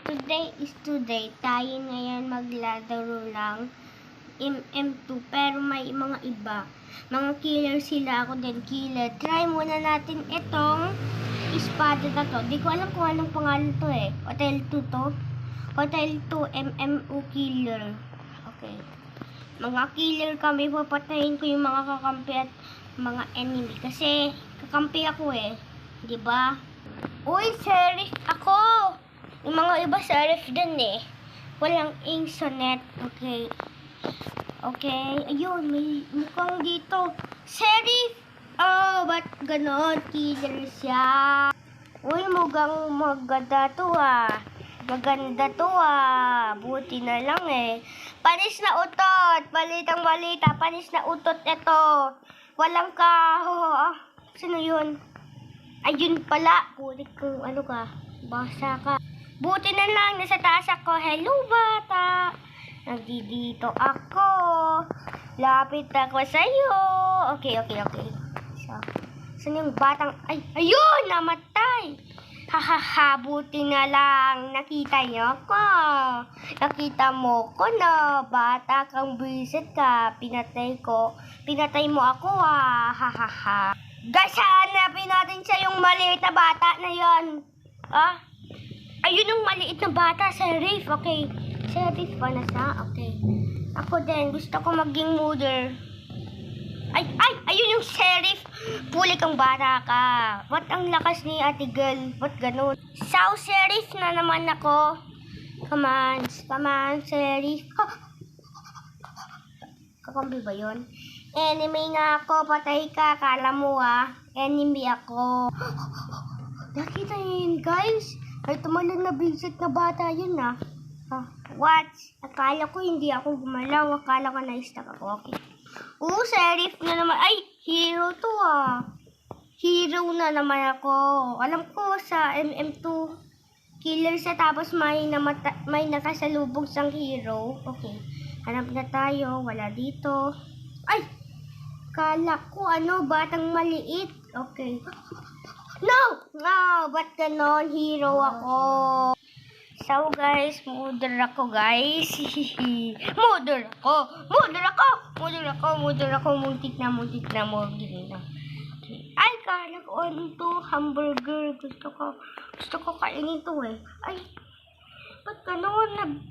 Today is today. Tayo ngayon maglalaro ng MM2. Pero may mga iba. Mga killer sila. Ako din killer. Try muna natin itong espada na to. Di ko alam kung anong pangalan to eh. Hotel 2 to. Hotel 2 MMO killer. Okay. Mga killer kami. Papatayin ko yung mga kakampi at mga enemy. Kasi kakampi ako eh. Diba? Uy, sheriff ako! Yung mga iba sheriff din eh. Walang insonet. Okay. Okay. Ayun, may mukhang dito. Sheriff! Oh, ba't ganon? Killer siya. Uy, mukhang maganda to ah. Maganda to ah. Buti na lang eh. Panis na utot. Balitang balita. Panis na utot ito. Walang kaho. Sino yun? Ayun pala. Pulit kung ano ka. Basa ka. Buti na lang, nasa taas ako. Hello, bata. Nandito ako. Lapit ako sa'yo. Okay. So, saan yung batang... Ay, ayun! Namatay! Hahaha, buti na lang. Nakita niyo ako. Nakita mo ko na. Bata kang bisit ka. Pinatay ko. Pinatay mo ako ah. Hahaha. Guys, hanapin natin siya yung maliit na bata na yon. Ah? Ayun yung maliit na bata, sheriff. Okay. Sheriff pa na siya. Okay. Ako din. Gusto ko maging mother. Ayun yung sheriff. Puli kang bata ka. Ba't ang lakas ni ate girl? Ba't ganun? So, sheriff na naman ako. Come on, sheriff. Kakambi ba yun? Enemy nga ako. Patay ka. Kala mo ah. Enemy ako. Nakita niyo yun, guys? Ay, tumalon na visit na bata yun ah. What? Akala ko hindi ako gumalaw. Akala ko na-stuck ako. Okay. Sheriff na naman. Ay, hero to ah. Hero na naman ako. Alam ko sa MM2, killer siya tapos may nakasalubong siyang hero. Okay. Hanap na tayo. Wala dito. Ay! Kala ko batang maliit. Okay. No! Ba't ganon? Hero ako. So guys, mother ako guys. Mother ako. Muntik na. Ay, kala ko ano to? Hamburger. Gusto ko kainin to eh. Ay, ba't ganon?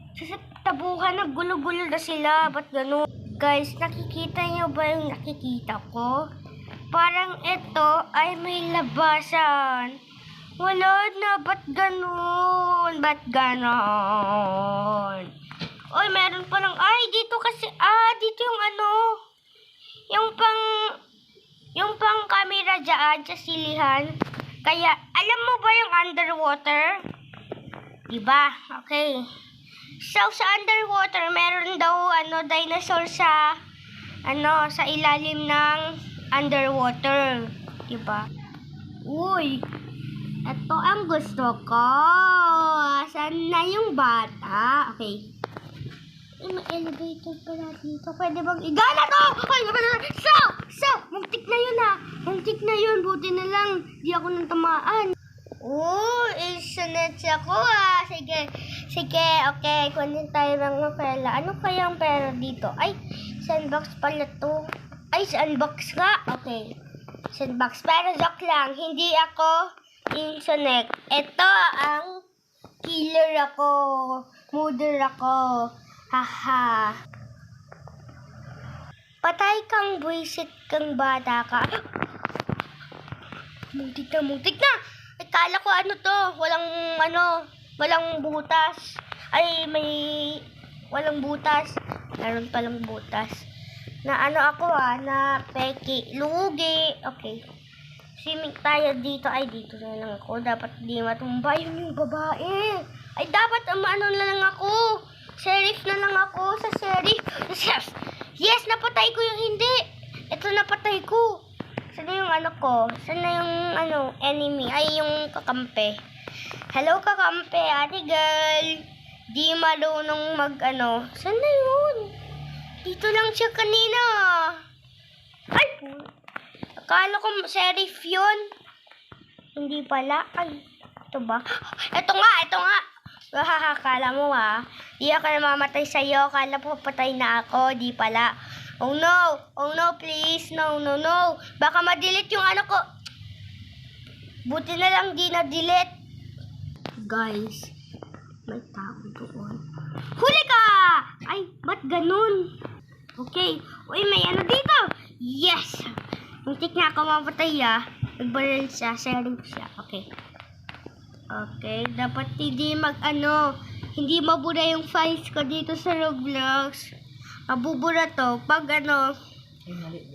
Tabuhan, naggulo-gulo na sila. Ba't ganon? Guys, nakikita niyo ba yung nakikita ko? Parang ito ay may labasan. Wala na, ba't ganon? Oy, meron pa lang. Ay, dito kasi, dito yung pang camera dyan sa silihan. Kaya, alam mo ba yung underwater? Diba? Okay. So, sa underwater, meron daw, dinosaur sa ilalim ng underwater. Diba? Uy! Ito ang gusto ko. Saan na yung bata? Okay. May elevator pala dito. Pwede bang igala to? Ay, so! Muntik na yun. Buti na lang. Di ako nang tamaan. Isunod siya ko ah. Sige. Okay. Kunin tayo ng pera. Ano kaya ang pera dito? Ay, sandbox pala to. Ay, sandbox nga. Okay. Sandbox. Pero joke lang. Hindi ako insonet. Ito ang killer ako. Mother ako. Haha. Patay kang buwisit kang bata ka. Muntik na. Akala ko to. Walang butas. Ay, walang butas. Meron palang butas. Na ako na peki. Lugi. Okay. Swimming tayo dito. Ay, dito na lang ako. Dapat di matumba yung babae. Ay, dapat na lang ako. Sheriff na lang ako sa sheriff. Yes, napatay ko yung hindi. Ito napatay ko. Saan yung ko? Saan na yung enemy? Ay, yung kakampi. Hello, kakampi. Ate girl. Di marunong Saan na yun? Dito lang siya kanina. Ay, akala ko sheriff yun. Hindi pala. Ay, ito ba? Ito nga. Kala mo di ako namamatay sa'yo. Kala mo patay na ako, di pala. Oh no, please. No. Baka ma-delete yung ano ko. Buti na lang di na-delete. Guys, may tao doon. Huli ka! Ay, ba't ganun? Okay. Uy, may ano dito. Yes! Muntik na ako mapatay Nagbaril siya. Sharing siya. Okay, dapat hindi hindi mabura yung files ko dito sa Roblox. Mabubura to pag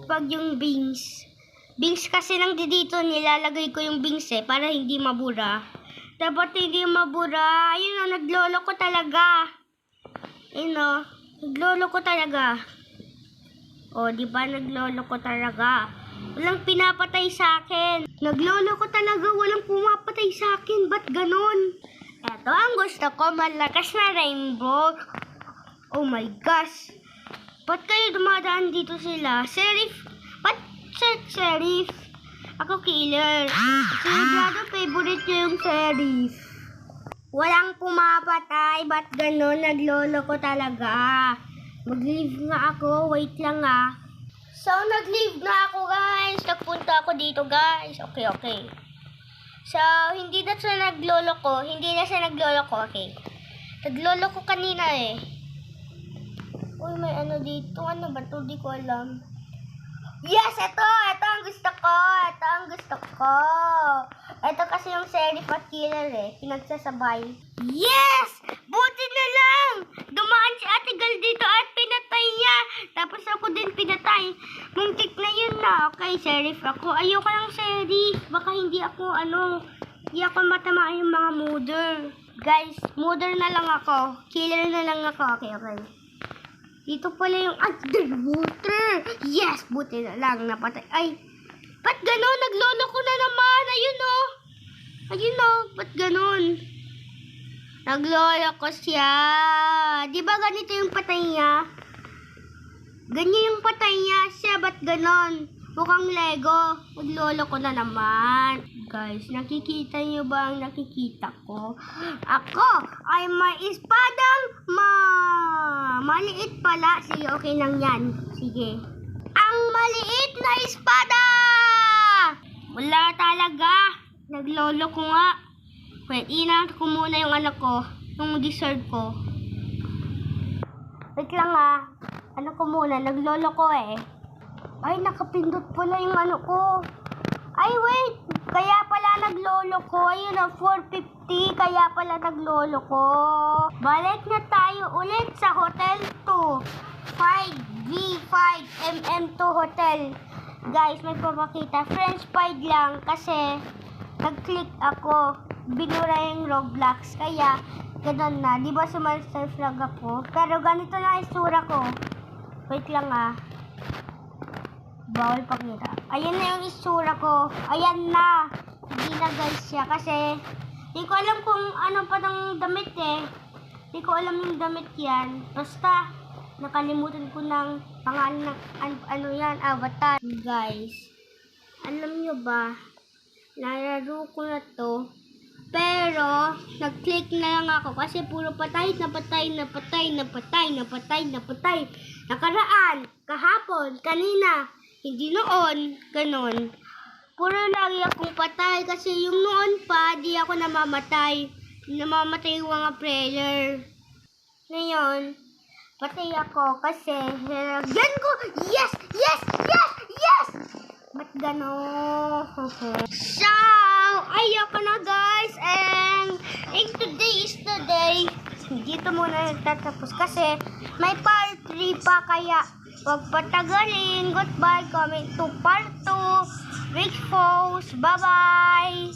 pag yung bings. Bings kasi nang dito nilalagay ko yung bings para hindi mabura. Dapat hindi mabura. Ayun naglolo ko talaga. Naglolo ko talaga. Di ba naglolo ko talaga? Walang pinapatay sa akin. Naglolo ko talaga, walang pumapatay sa akin. Ba't ganun? Ito ang gusto ko, malakas na rainbow. Oh my gosh. Ba't kayo dumadaan dito sila? Sheriff? Ba't sheriff? Ako killer. Sigurado favorite ko yung sheriff. Walang pumapatay. Ba't ganun? Naglolo ko talaga. Mag-leave nga ako. Wait lang So, nag-leave na ako, guys. Nagpunta ako dito, guys. Okay. So, hindi na siya naglolo ko. Okay. Naglolo ko kanina Uy, may ano dito. Ano ba ito? Di ko alam. Yes! Ito ang gusto ko. Ito kasi yung sheriff at killer pinagsasabay. Yes! Buti na lang! Dumaan si Ate Gal dito at pinatay niya. Tapos ako din pinatay. Muntik na yun Okay, sheriff ako. Ayoko lang sheriff. Baka hindi ako matamaan yung mga murder. Guys, murder na lang ako. Killer na lang ako. Okay. Dito pala yung underwater. Yes! Buti na lang napatay. Ay! Ba't gano'n? Naglolo ko na naman. Ayun ba't gano'n? Naglolo ko siya. Di ba ganito yung patay niya? Ganyan yung patay niya siya. Ba't gano'n? Mukhang Lego. Naglolo ko na naman. Guys, nakikita niyo ba ang nakikita ko? Ako ay may espadang maliit pala. Sige, okay lang yan. Sige. Ang maliit na espada! Wala talaga. Naglolo ko nga. Wait, inangat ko muna yung yung dessert ko. Wait lang ko muna, naglolo ko Ay, nakapindot pala yung ko. Ay, wait! Kaya pala naglolo ko. Ayun 450. Kaya pala naglolo ko. Balik na tayo ulit sa Hotel 2. 5V5 MM2 Hotel. Guys, may papakita. French fried lang kasi nag-click ako. Binura yung Roblox. Kaya, ganun na. Di ba sumaster flag ako? Pero ganito na isura ko. Wait lang Bawal pakita. Ayan na yung isura ko. Ayan na. Hindi na guys siya. Kasi, di ko alam kung ano pa ng damit Di ko alam yung damit yan. Basta, nakalimutan ko ng pangalan ng yan, avatar. Guys, alam nyo ba, nalaro ko na to. Pero, nag-click na lang ako kasi puro patay. Nakaraan, kahapon, kanina. Hindi noon, ganun. Puro lagi akong patay kasi yung noon pa, di ako namamatay. Namamatay yung mga player. Ngayon, patay ako kasi nilagyan ko. Yes! Ba't gano'n? So, ayoko na guys. And today is the day. Dito muna nagtatapos kasi may part 3 pa kaya huwag patagalin. Goodbye. Comment to part 2. Rich Foes. Bye-bye.